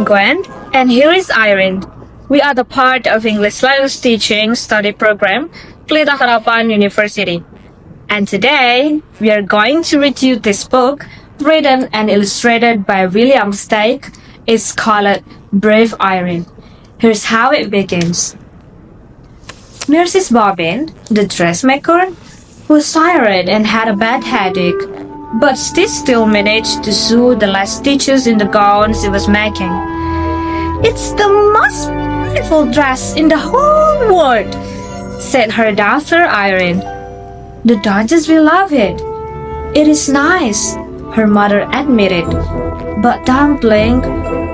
Gwen, and here is Irene. We are the part of English language teaching study program, Pelita Harapan University. And today, we are going to read you this book, written and illustrated by William Steig. It's called Brave Irene. Here's how it begins. Mrs. Bobbin, the dressmaker, was tired and had a bad headache, but she still managed to sew the last stitches in the gown she was making. "It's the most beautiful dress in the whole world," said her daughter Irene. "The Duchess will love it." "It is nice," her mother admitted, "but don't blink.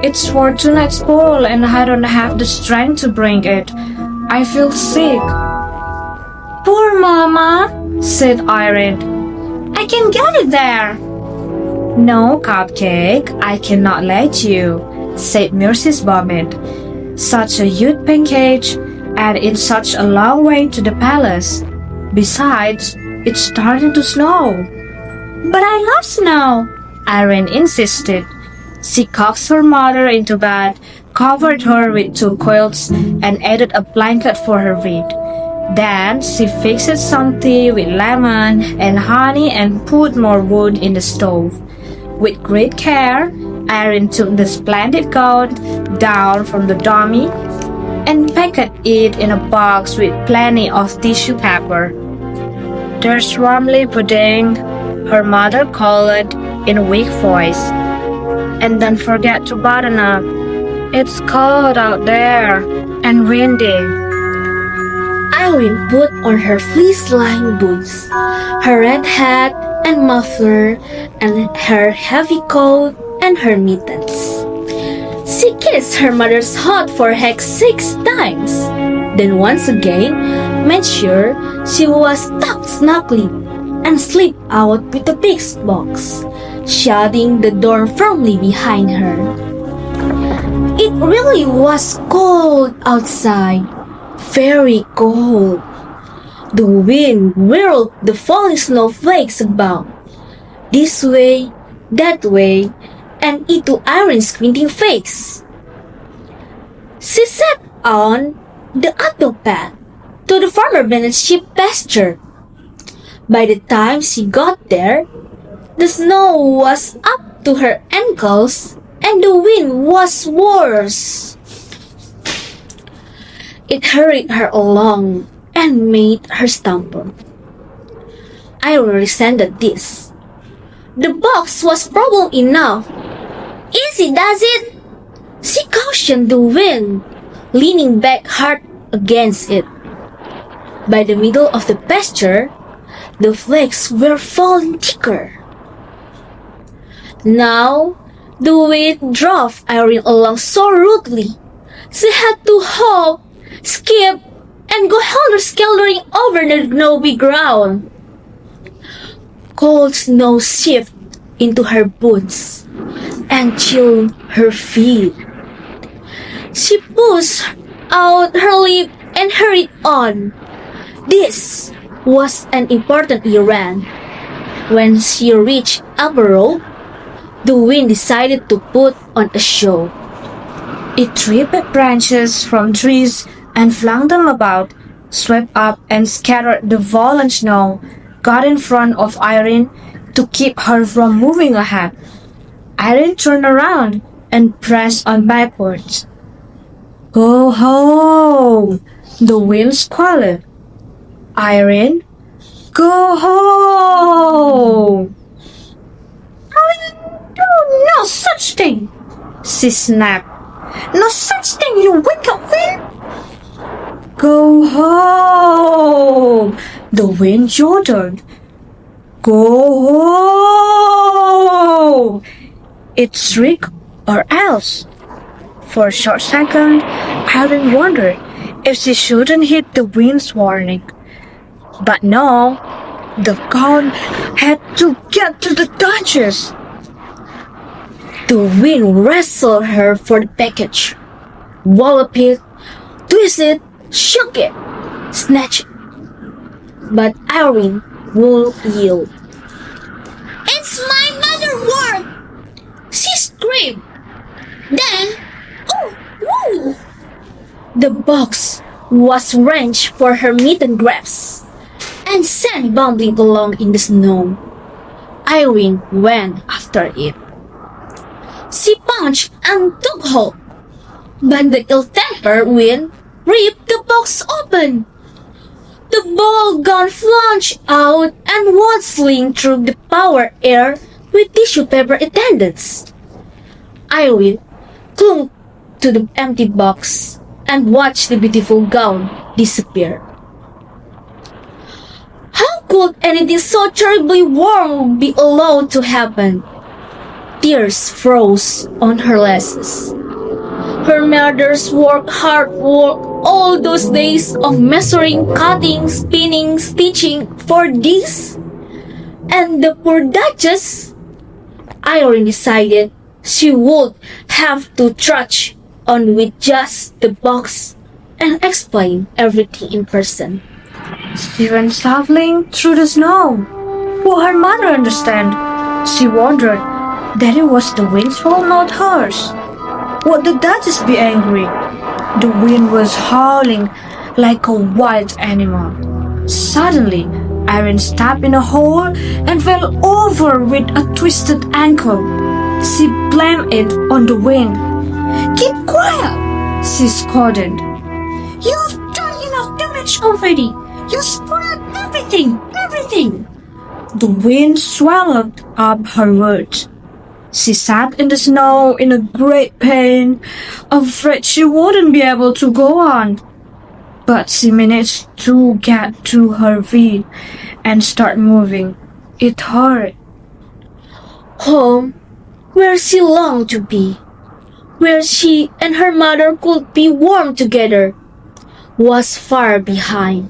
It's for tonight's ball and I don't have the strength to bring it. I feel sick." "Poor Mama," said Irene. "I can get it there." "No, Cupcake, I cannot let you," said Mrs. Bobbin. "Such a huge package, and it's such a long way to the palace. Besides, it's starting to snow." "But I love snow," Irene insisted. She coaxed her mother into bed, covered her with 2 quilts, and added a blanket for her feet. Then she fixed some tea with lemon and honey and put more wood in the stove. With great care, Irene took the splendid gown down from the dummy and packed it in a box with plenty of tissue paper. "There's Rumley pudding," her mother called in a weak voice. "And don't forget to button up. It's cold out there and windy." Irene put on her fleece-lined boots, her red hat and muffler, and her heavy coat and her mittens. She kissed her mother's hot forehead 6 times, then once again made sure she was tucked snugly and slipped out with the big box, shutting the door firmly behind her. It really was cold outside, very cold. The wind whirled the falling snowflakes about, this way, that way, and into Irene's squinting face. She sat on the uphill path to the farmer Bennet's sheep pasture. By the time she got there, the snow was up to her ankles and the wind was worse. It hurried her along and made her stumble. Irene resented this. The box was problem enough. "Easy does it," she cautioned the wind, leaning back hard against it. By the middle of the pasture, the flakes were falling thicker. Now, the wind drove Irene along so rudely, she had to hop, skip, and go helter-skeltering over the snowy ground. Cold snow seeped into her boots and chilled her feet. She pushed out her lip and hurried on. This was an important errand. When she reached Upper Road, the wind decided to put on a show. It ripped branches from trees and flung them about, swept up and scattered the fallen snow, got in front of Irene to keep her from moving ahead. Irene turned around and pressed on backwards. "Go home," the wind squalled. "Irene, go home." "I'll do no such thing," she snapped. "No such thing, you wicked wind." "Go home," the wind chortled. "Go home," it shrieked, or else. For a short second, Irene wondered if she shouldn't heed the wind's warning. But no, the gown had to get to the Duchess. The wind wrestled her for the package, walloped it, twisted, shook it, snatched it. But Irene won't yield. "It's my mother's work!" she screamed. Then The box was wrenched for her mitten grasp and sent bumbling along in the snow. Irene went after it. She punched and took hold, but the ill-tempered wind ripped the box open. The ball gun flung out and whistling through the power air with tissue paper attendants. Irene clung to the empty box and watched the beautiful gown disappear. How could anything so terribly wrong be allowed to happen? Tears froze on her lashes. Her mother's worked hard all those days of measuring, cutting, spinning, stitching for this? And the poor Duchess? Irene decided she would have to trudge on with just the box and explain everything in person. She went traveling through the snow. Will her mother understand? She wondered that it was the wind's fault, not hers. Would the Duchess be angry? The wind was howling like a wild animal. Suddenly, Irene stepped in a hole and fell over with a twisted ankle. She blamed it on the wind. "Keep quiet!" she scolded. "You've done enough damage already. You spoiled everything. The wind swallowed up her words. She sat in the snow in a great pain, afraid she wouldn't be able to go on. But she managed to get to her feet and start moving. It hurt. Home, where she longed to be, where she and her mother could be warm together, was far behind.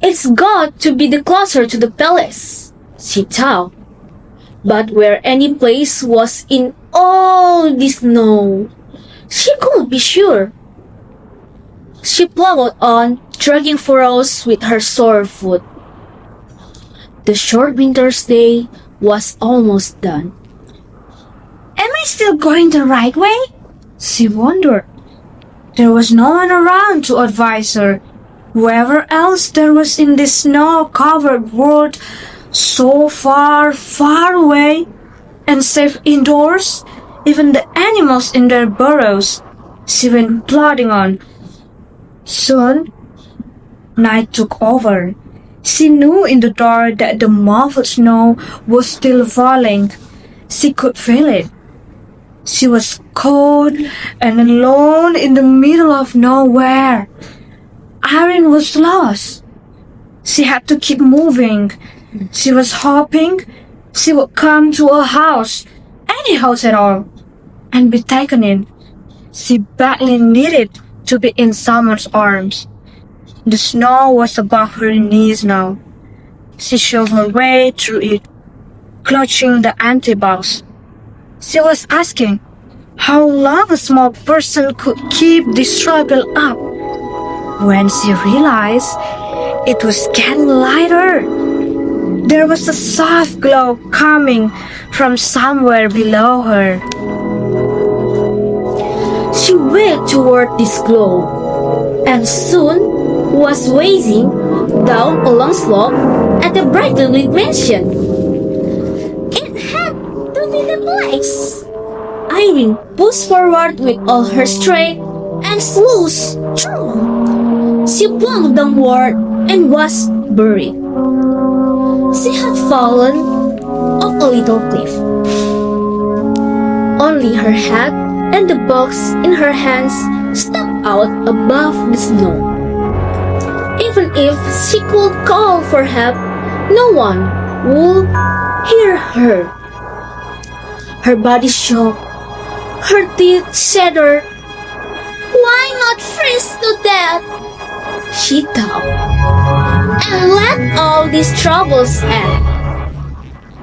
It's got to be the closer to the palace, she thought. But where any place was in all this snow, she couldn't be sure. She plowed on, dragging furrows with her sore foot. The short winter's day was almost done. Am I still going the right way? She wondered. There was no one around to advise her. Whoever else there was in this snow-covered world, so far, far away, and safe indoors, even the animals in their burrows. She went plodding on. Soon, night took over. She knew in the dark that the muffled snow was still falling. She could feel it. She was cold and alone in the middle of nowhere. Irene was lost. She had to keep moving. She was hoping she would come to a house, any house at all, and be taken in. She badly needed to be in someone's arms. The snow was above her knees now. She shoved her way through it, clutching the empty box. She was asking how long a small person could keep this struggle up, when she realized it was getting lighter. There was a soft glow coming from somewhere below her. She went toward this glow, and soon was whizzing down a long slope at the brightly lit mansion. It had to be the place. Irene pushed forward with all her strength and slouched through. She plunged downward and was buried. She had fallen off a little cliff. Only her head and the box in her hands stuck out above the snow. Even if she could call for help, no one would hear her. Her body shook, her teeth shattered. Why not freeze to death? She thought, and let all these troubles end.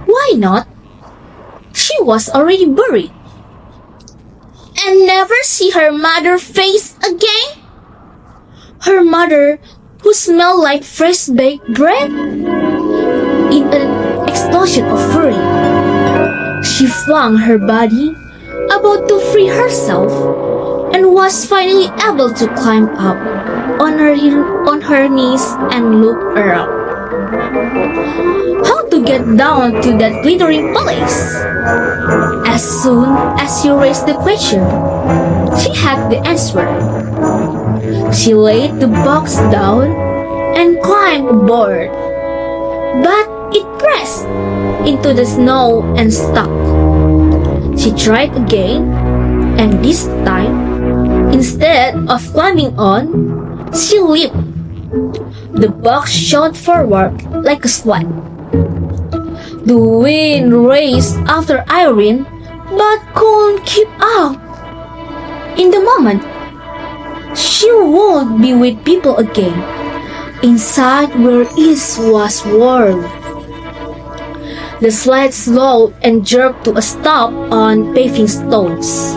Why not? She was already buried. And never see her mother's face again? Her mother, who smelled like fresh baked bread? In an explosion of fury, she flung her body, about to free herself, and was finally able to climb up on her knees and look around. How to get down to that glittering palace? As soon as she raised the question, she had the answer. She laid the box down and climbed aboard, but it pressed into the snow and stuck. She tried again, and this time, instead of climbing on, she leaped. The box shot forward like a swan. The wind raced after Irene, but couldn't keep up. In the moment, she would be with people again, inside where it was warm. The sled slowed and jerked to a stop on paving stones.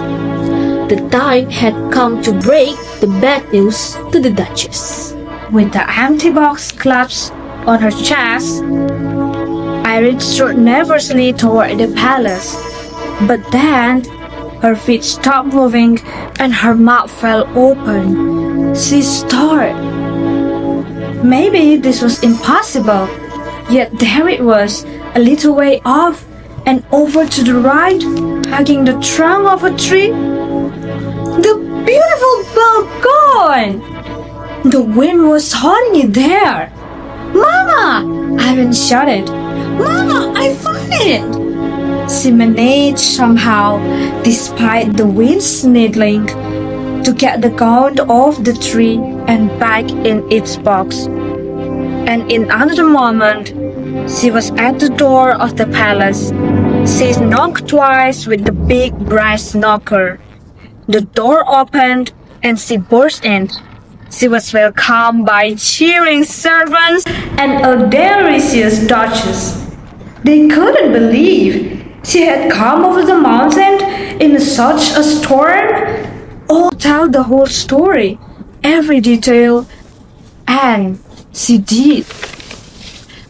The time had come to break the bad news to the Duchess. With the empty box clasped on her chest, Irene strode nervously toward the palace. But then, her feet stopped moving and her mouth fell open. She stared. Maybe this was impossible, yet there it was, a little way off, and over to the right, hugging the trunk of a tree. The beautiful ball gone! The wind was holding it there. Mama! Irene shouted. Mama, I found it! She managed somehow, despite the wind snarling, to get the gown off the tree and back in its box. And in another moment, she was at the door of the palace. She knocked twice with the big brass knocker. The door opened and she burst in. She was welcomed by cheering servants and a delicious duchess. They couldn't believe she had come over the mountain in such a storm. All tell the whole story, every detail, and she did.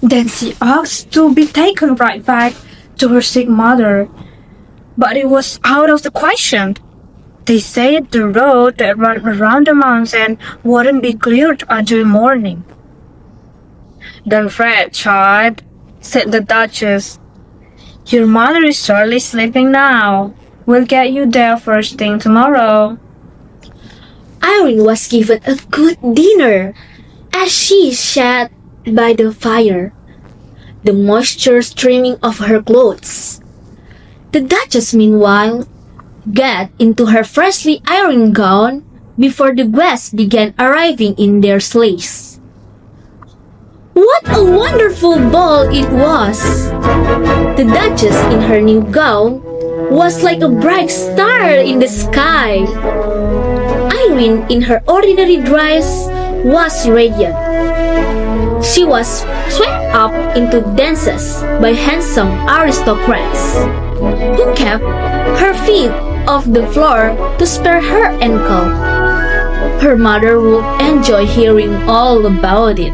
Then she asked to be taken right back to her sick mother, but it was out of the question. They said the road that ran around the mountain wouldn't be cleared until morning. Don't fret, child, said the Duchess. Your mother is surely sleeping now. We'll get you there first thing tomorrow. Irene was given a good dinner as she sat by the fire, the moisture streaming off her clothes. The Duchess, meanwhile, got into her freshly ironed gown before the guests began arriving in their sleighs. What a wonderful ball it was! The Duchess in her new gown was like a bright star in the sky. Irene in her ordinary dress was radiant. She was swept up into dances by handsome aristocrats who kept her feet off the floor to spare her ankle. Her mother would enjoy hearing all about it.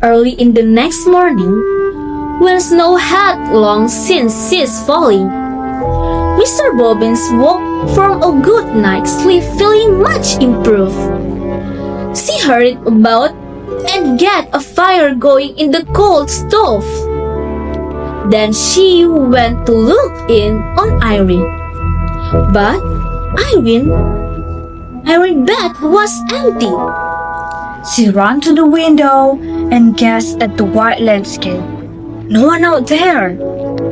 Early in the next morning, when snow had long since ceased falling, Mr. Bobbins woke from a good night's sleep feeling much improved. She hurried about and got a fire going in the cold stove. Then she went to look in on Irene. But Irene's bed was empty. She ran to the window and gazed at the white landscape. No one out there.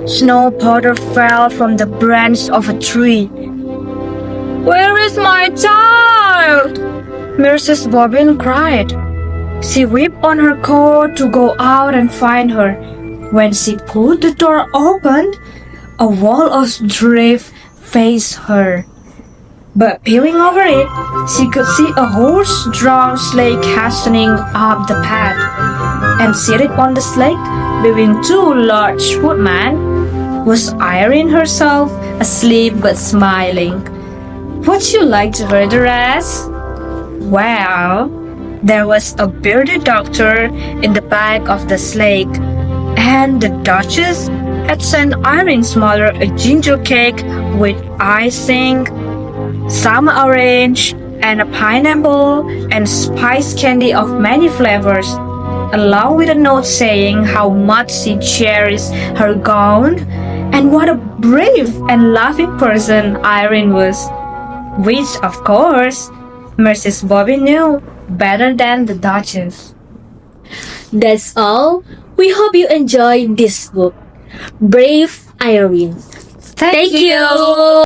Snow powder fell from the branch of a tree. Where is my child? Mrs. Bobbin cried. She whipped on her coat to go out and find her. When she pulled the door open, a wall of drift faced her. But peering over it, she could see a horse-drawn sleigh hastening up the path. And seated on the sleigh, between two large footmen, was Irene herself, asleep but smiling. Would you like to hear the rest? Well, there was a bearded doctor in the back of the sleigh, and the Duchess had sent Irene's mother a ginger cake with icing. some orange, and a pineapple, and spice candy of many flavors, along with a note saying how much she cherished her gown and what a brave and loving person Irene was, which, of course, Mrs. Bobby knew better than the Duchess. That's all. We hope you enjoyed this book. Brave Irene. Thank you.